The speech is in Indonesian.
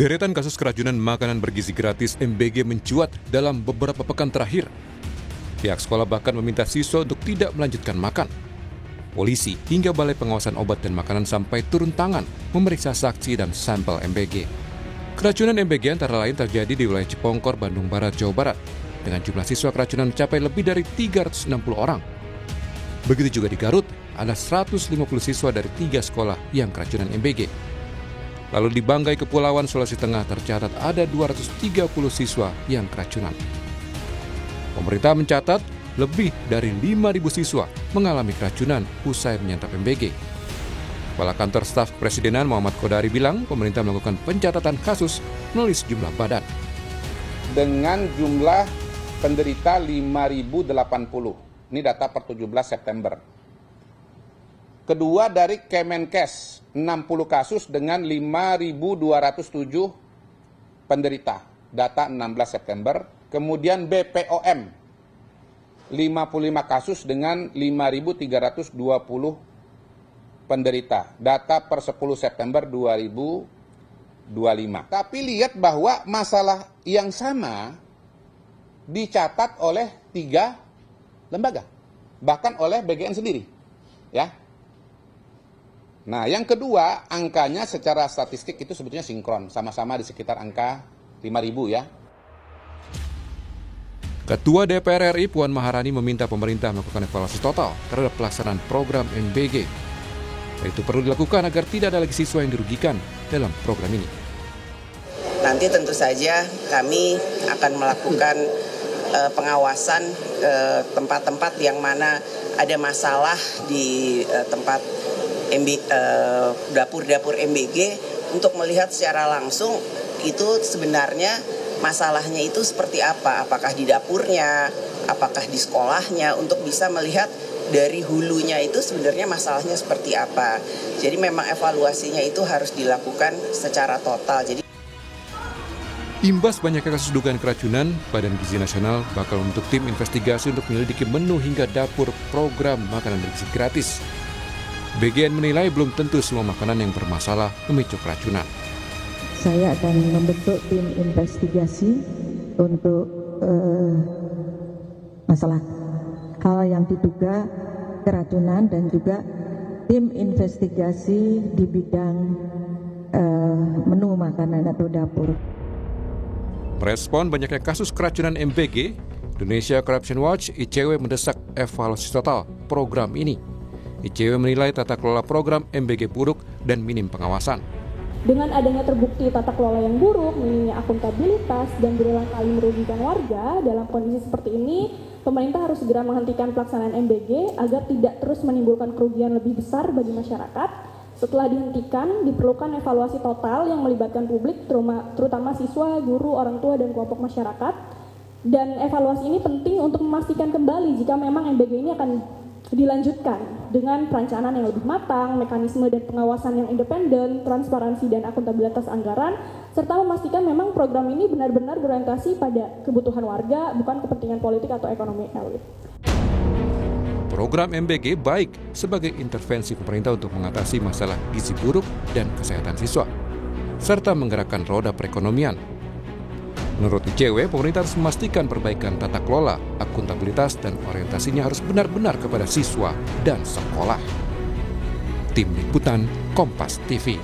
Deretan kasus keracunan makanan bergizi gratis MBG mencuat dalam beberapa pekan terakhir. Pihak sekolah bahkan meminta siswa untuk tidak melanjutkan makan. Polisi hingga Balai Pengawasan Obat dan Makanan sampai turun tangan memeriksa saksi dan sampel MBG. Keracunan MBG antara lain terjadi di wilayah Cipongkor, Bandung Barat, Jawa Barat, dengan jumlah siswa keracunan mencapai lebih dari 360 orang. Begitu juga di Garut, ada 150 siswa dari 3 sekolah yang keracunan MBG. Lalu di Banggai, Kepulauan Sulawesi Tengah tercatat ada 230 siswa yang keracunan. Pemerintah mencatat lebih dari 5.000 siswa mengalami keracunan usai menyantap MBG. Kepala Kantor Staf Kepresidenan Muhammad Kodari bilang pemerintah melakukan pencatatan kasus melalui sejumlah badan. Dengan jumlah penderita 5.080, ini data per 17 September. Kedua dari Kemenkes, 60 kasus dengan 5.207 penderita, data 16 September. Kemudian BPOM, 55 kasus dengan 5.320 penderita, data per 10 September 2025. Tapi lihat bahwa masalah yang sama dicatat oleh 3 lembaga, bahkan oleh BGN sendiri, ya. Nah, yang kedua, angkanya secara statistik itu sebetulnya sinkron, sama-sama di sekitar angka 5.000 ya. Ketua DPR RI Puan Maharani meminta pemerintah melakukan evaluasi total terhadap pelaksanaan program MBG. Itu perlu dilakukan agar tidak ada lagi siswa yang dirugikan dalam program ini. Nanti tentu saja kami akan melakukan pengawasan tempat-tempat yang mana ada masalah di tempat dapur-dapur MBG untuk melihat secara langsung itu sebenarnya masalahnya itu seperti apa, apakah di dapurnya, apakah di sekolahnya, untuk bisa melihat dari hulunya itu sebenarnya masalahnya seperti apa. Jadi memang evaluasinya itu harus dilakukan secara total. Imbas banyaknya kasus dugaan keracunan, Badan Gizi Nasional bakal membentuk tim investigasi untuk menyelidiki menu hingga dapur program makanan bergizi gratis. BGN menilai belum tentu semua makanan yang bermasalah memicu keracunan. Saya akan membentuk tim investigasi untuk masalah hal yang diduga keracunan dan juga tim investigasi di bidang menu makanan atau dapur. Merespon banyaknya kasus keracunan MBG, Indonesia Corruption Watch (ICW) mendesak evaluasi total program ini. ICW menilai tata kelola program MBG buruk dan minim pengawasan. Dengan adanya terbukti tata kelola yang buruk, minimnya akuntabilitas, dan berulang kali merugikan warga, dalam kondisi seperti ini, pemerintah harus segera menghentikan pelaksanaan MBG agar tidak terus menimbulkan kerugian lebih besar bagi masyarakat. Setelah dihentikan, diperlukan evaluasi total yang melibatkan publik, terutama siswa, guru, orang tua, dan kelompok masyarakat. Dan evaluasi ini penting untuk memastikan kembali jika memang MBG ini akan dilanjutkan dengan perencanaan yang lebih matang, mekanisme dan pengawasan yang independen, transparansi dan akuntabilitas anggaran, serta memastikan memang program ini benar-benar berorientasi pada kebutuhan warga, bukan kepentingan politik atau ekonomi elit. Program MBG baik sebagai intervensi pemerintah untuk mengatasi masalah gizi buruk dan kesehatan siswa, serta menggerakkan roda perekonomian. Menurut ICW, pemerintah harus memastikan perbaikan tata kelola, akuntabilitas, dan orientasinya harus benar-benar kepada siswa dan sekolah. Tim Liputan Kompas TV.